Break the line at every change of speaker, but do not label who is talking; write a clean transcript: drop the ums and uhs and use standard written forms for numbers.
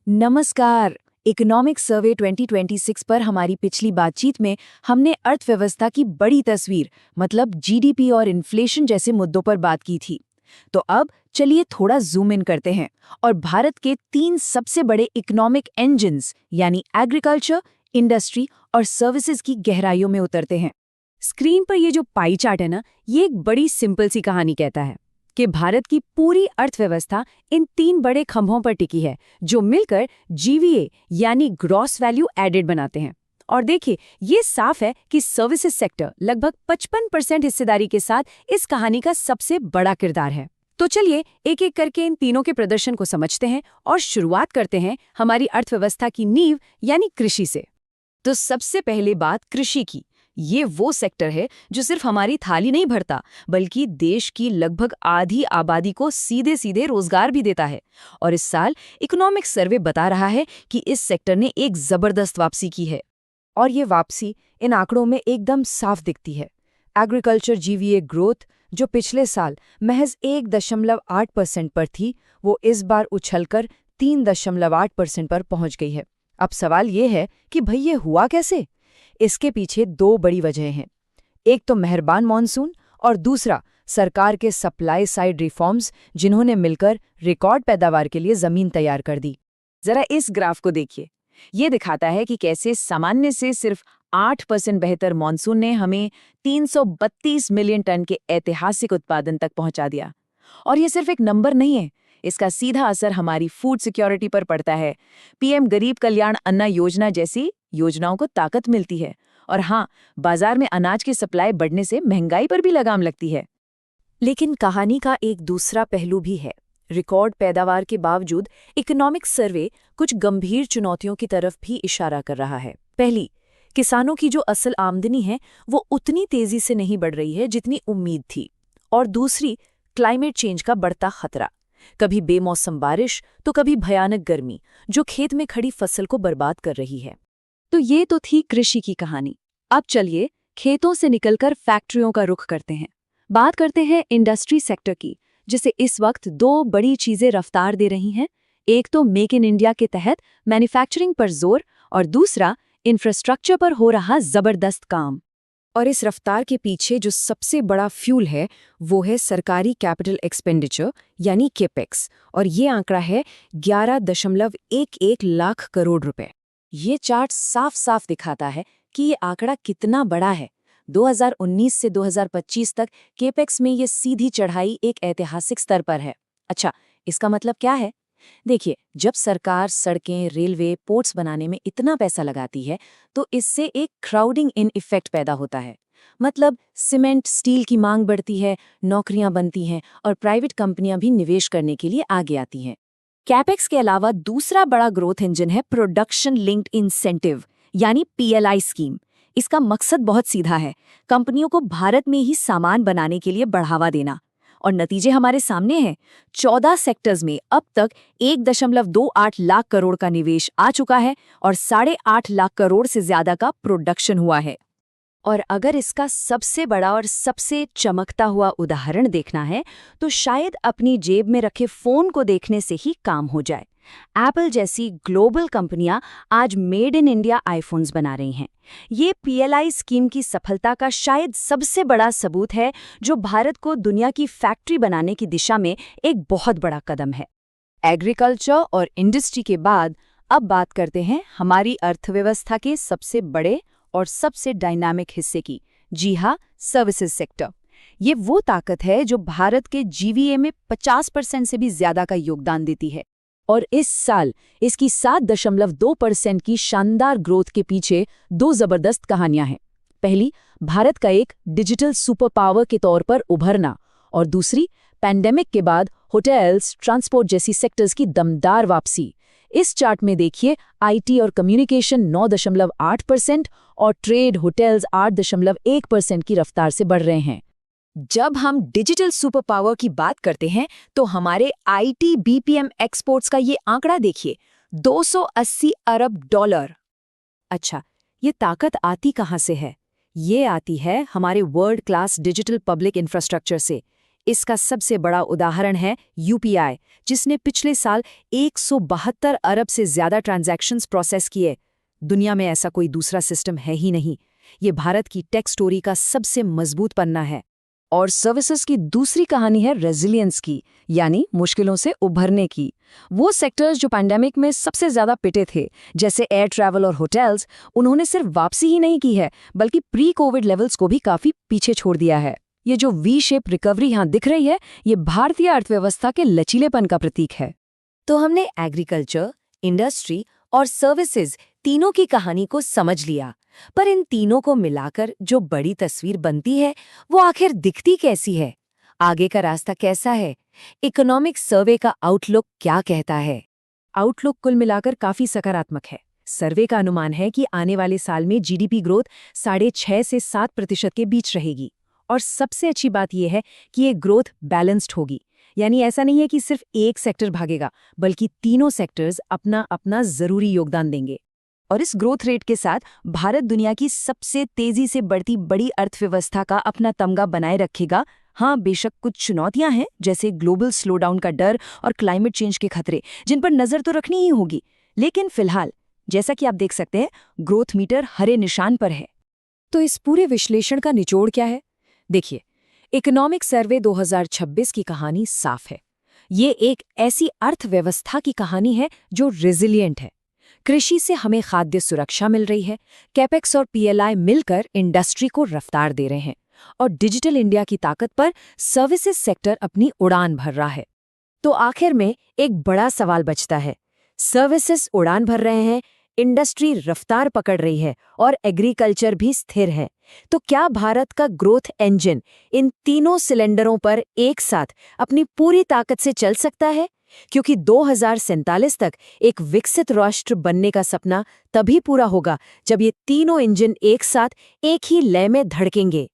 नमस्कार। Economic survey 2026 पर हमारी पिछली बातचीत में हमने अर्थव्यवस्था की बड़ी तस्वीर मतलब जीडीपी और इन्फ्लेशन जैसे मुद्दों पर बात की थी। तो अब चलिए थोड़ा जूम इन करते हैं और भारत के 3 सबसे बड़े इकोनॉमिक इंजन्स यानी एग्रीकल्चर, इंडस्ट्री और सर्विसेज की गहराइयों में उतरते हैं।
स्क्रीन पर ये जो पाई चार्ट है ना, ये एक बड़ी सिंपल सी कहानी कहता है कि भारत की पूरी अर्थव्यवस्था इन 3 बड़े खंभों पर टिकी है जो मिलकर जीवीए यानी ग्रॉस वैल्यू एडेड बनाते हैं। और देखिए, ये साफ है कि सर्विसेज सेक्टर लगभग 55% हिस्सेदारी के साथ इस कहानी का सबसे बड़ा किरदार है। तो चलिए एक एक करके इन तीनों के प्रदर्शन को समझते हैं और शुरुआत करते हैं हमारी अर्थव्यवस्था की नींव यानी कृषि से। तो सबसे पहले बात कृषि की। ये वो सेक्टर है जो सिर्फ हमारी थाली नहीं भरता बल्कि देश की लगभग आधी आबादी को सीधे सीधे रोजगार भी देता है। और इस साल इकोनॉमिक सर्वे बता रहा है कि इस सेक्टर ने एक जबरदस्त वापसी की है।
और ये वापसी इन आंकड़ों में एकदम साफ दिखती है। एग्रीकल्चर जीवीए ग्रोथ जो पिछले साल महज 1.8% पर थी, वो इस बार उछलकर 3.8% पर पहुंच गई है। अब सवाल ये है कि भई ये हुआ कैसे? इसके पीछे 2 बड़ी वजहें हैं। एक तो मेहरबान मॉनसून और दूसरा सरकार के सप्लाई साइड रिफॉर्म्स जिन्होंने मिलकर रिकॉर्ड पैदावार के लिए जमीन तैयार कर दी।
जरा इस ग्राफ को देखिए। ये दिखाता है कि कैसे सामान्य से सिर्फ 8% बेहतर मॉनसून ने हमें 332 मिलियन टन के ऐतिहासिक उत्पादन तक पहुंचा दिया। और ये सिर्फ एक नंबर नहीं है, इसका सीधा असर हमारी फूड सिक्योरिटी पर पड़ता है। पीएम गरीब कल्याण अन्न योजना जैसी योजनाओं को ताकत मिलती है। और हाँ, बाजार में अनाज की सप्लाई बढ़ने से महंगाई पर भी लगाम लगती है।
लेकिन कहानी का एक दूसरा पहलू भी है। रिकॉर्ड पैदावार के बावजूद इकोनॉमिक सर्वे कुछ गंभीर चुनौतियों की तरफ भी इशारा कर रहा है। पहली, किसानों की जो असल आमदनी है वो उतनी तेजी से नहीं बढ़ रही है जितनी उम्मीद थी। और दूसरी, क्लाइमेट चेंज का बढ़ता खतरा। कभी बेमौसम बारिश तो कभी भयानक गर्मी जो खेत में खड़ी फसल को बर्बाद कर रही है।
तो ये तो थी कृषि की कहानी। अब चलिए खेतों से निकलकर फैक्ट्रियों का रुख करते हैं। बात करते हैं इंडस्ट्री सेक्टर की, जिसे इस वक्त 2 बड़ी चीजें रफ्तार दे रही हैं। एक तो मेक इन इंडिया के तहत मैन्युफैक्चरिंग पर जोर और दूसरा इंफ्रास्ट्रक्चर पर हो रहा जबरदस्त काम।
और इस रफ्तार के पीछे जो सबसे बड़ा फ्यूल है वो है सरकारी कैपिटल एक्सपेंडिचर यानी केपेक्स। और ये आंकड़ा है 11.11 लाख करोड़ रुपए। ये चार्ट साफ साफ दिखाता है कि ये आंकड़ा कितना बड़ा है। 2019 से 2025 तक केपेक्स में ये सीधी चढ़ाई एक ऐतिहासिक स्तर पर है। अच्छा, इसका मतलब क्या है? देखिए, जब सरकार सड़कें, रेलवे, पोर्ट्स बनाने में इतना पैसा लगाती है तो इससे एक क्राउडिंग इन इफेक्ट पैदा होता है। मतलब सीमेंट, स्टील की मांग बढ़ती है, नौकरियां बनती हैं और प्राइवेट कंपनियां भी निवेश करने के लिए आगे आती हैं। कैपेक्स के अलावा दूसरा बड़ा ग्रोथ इंजन है प्रोडक्शन लिंक्ड इंसेंटिव यानी पीएलआई स्कीम। इसका मकसद बहुत सीधा है, कंपनियों को भारत में ही सामान बनाने के लिए बढ़ावा देना। और नतीजे हमारे सामने हैं। 14 सेक्टर्स में अब तक 1.28 लाख करोड़ का निवेश आ चुका है और 8.5 लाख करोड़ से ज्यादा का प्रोडक्शन हुआ है।
और अगर इसका सबसे बड़ा और सबसे चमकता हुआ उदाहरण देखना है तो शायद अपनी जेब में रखे फोन को देखने से ही काम हो जाए। एप्पल जैसी ग्लोबल कंपनियां आज मेड इन इंडिया आईफोन्स बना रही हैं। ये पीएलआई स्कीम की सफलता का शायद सबसे बड़ा सबूत है, जो भारत को दुनिया की फैक्ट्री बनाने की दिशा में एक बहुत बड़ा कदम है। एग्रीकल्चर और इंडस्ट्री के बाद अब बात करते हैं हमारी अर्थव्यवस्था के सबसे बड़े और सबसे डायनामिक हिस्से की। जी हाँ, सर्विसेज सेक्टर। ये वो ताकत है जो भारत के जीवीए में 50% से भी ज्यादा का योगदान देती है। और इस साल इसकी 7.2% की शानदार ग्रोथ के पीछे 2 जबरदस्त कहानियां हैं। पहली, भारत का एक डिजिटल सुपर पावर के तौर पर उभरना और दूसरी, पैंडेमिक के बाद होटल्स, ट्रांसपोर्ट जैसी सेक्टर्स की दमदार वापसी। इस चार्ट में देखिए, आईटी और कम्युनिकेशन 9.8% और ट्रेड, होटल्स 8.1% की रफ्तार से बढ़ रहे हैं।
जब हम डिजिटल सुपर पावर की बात करते हैं तो हमारे आईटी बीपीएम एक्सपोर्ट्स का ये आंकड़ा देखिए, $280 अरब। अच्छा, ये ताकत आती कहां से है? ये आती है हमारे world class digital public infrastructure से। इसका सबसे बड़ा उदाहरण है यूपीआई, जिसने पिछले साल 172 अरब से ज्यादा ट्रांजैक्शंस प्रोसेस किए। दुनिया में ऐसा कोई दूसरा सिस्टम है ही नहीं। ये भारत की टेक स्टोरी का सबसे मजबूत पन्ना है।
और सर्विसेज की दूसरी कहानी है रेजिलियंस की, यानी मुश्किलों से उभरने की। वो सेक्टर्स जो पैंडेमिक में सबसे ज्यादा पिटे थे, जैसे एयर ट्रैवल और होटल्स, उन्होंने सिर्फ वापसी ही नहीं की है, बल्कि प्री कोविड लेवल्स को भी काफी पीछे छोड़ दिया है। ये जो वी शेप रिकवरी यहाँ दिख रही है, ये भारतीय अर्थव्यवस्था के लचीलेपन का प्रतीक है।
तो हमने एग्रीकल्चर, इंडस्ट्री और सर्विसेज तीनों की कहानी को समझ लिया, पर इन तीनों को मिलाकर जो बड़ी तस्वीर बनती है वो आखिर दिखती कैसी है? आगे का रास्ता कैसा है? इकोनॉमिक सर्वे का आउटलुक क्या कहता है? आउटलुक कुल मिलाकर काफी सकारात्मक है। सर्वे का अनुमान है कि आने वाले साल में जीडीपी ग्रोथ 6.5 से 7% के बीच रहेगी। और सबसे अच्छी बात यह है कि ये ग्रोथ बैलेंस्ड होगी, यानी ऐसा नहीं है कि सिर्फ एक सेक्टर भागेगा, बल्कि तीनों सेक्टर्स अपना अपना जरूरी योगदान देंगे।
और इस ग्रोथ रेट के साथ भारत दुनिया की सबसे तेजी से बढ़ती बड़ी अर्थव्यवस्था का अपना तमगा बनाए रखेगा। हाँ, बेशक कुछ चुनौतियां हैं, जैसे ग्लोबल स्लोडाउन का डर और क्लाइमेट चेंज के खतरे, जिन पर नजर तो रखनी ही होगी। लेकिन फिलहाल, जैसा कि आप देख सकते हैं, ग्रोथ मीटर हरे निशान पर है।
तो इस पूरे विश्लेषण का निचोड़ क्या है? देखिए, इकोनॉमिक सर्वे 2026 की कहानी साफ है। ये एक ऐसी अर्थव्यवस्था की कहानी है जो रेजिलिएंट है। कृषि से हमें खाद्य सुरक्षा मिल रही है, कैपेक्स और पीएलआई मिलकर इंडस्ट्री को रफ्तार दे रहे हैं, और डिजिटल इंडिया की ताकत पर सर्विसेज सेक्टर अपनी उड़ान भर रहा है। तो आखिर में एक बड़ा सवाल बचता है। सर्विसेज उड़ान भर रहे हैं, इंडस्ट्री रफ्तार पकड़ रही है और एग्रीकल्चर भी स्थिर है। तो क्या भारत का ग्रोथ इंजन इन तीनों सिलेंडरों पर एक साथ अपनी पूरी ताकत से चल सकता है? क्योंकि 2047 तक एक विकसित राष्ट्र बनने का सपना तभी पूरा होगा जब ये तीनों इंजन एक साथ एक ही लय में धड़केंगे।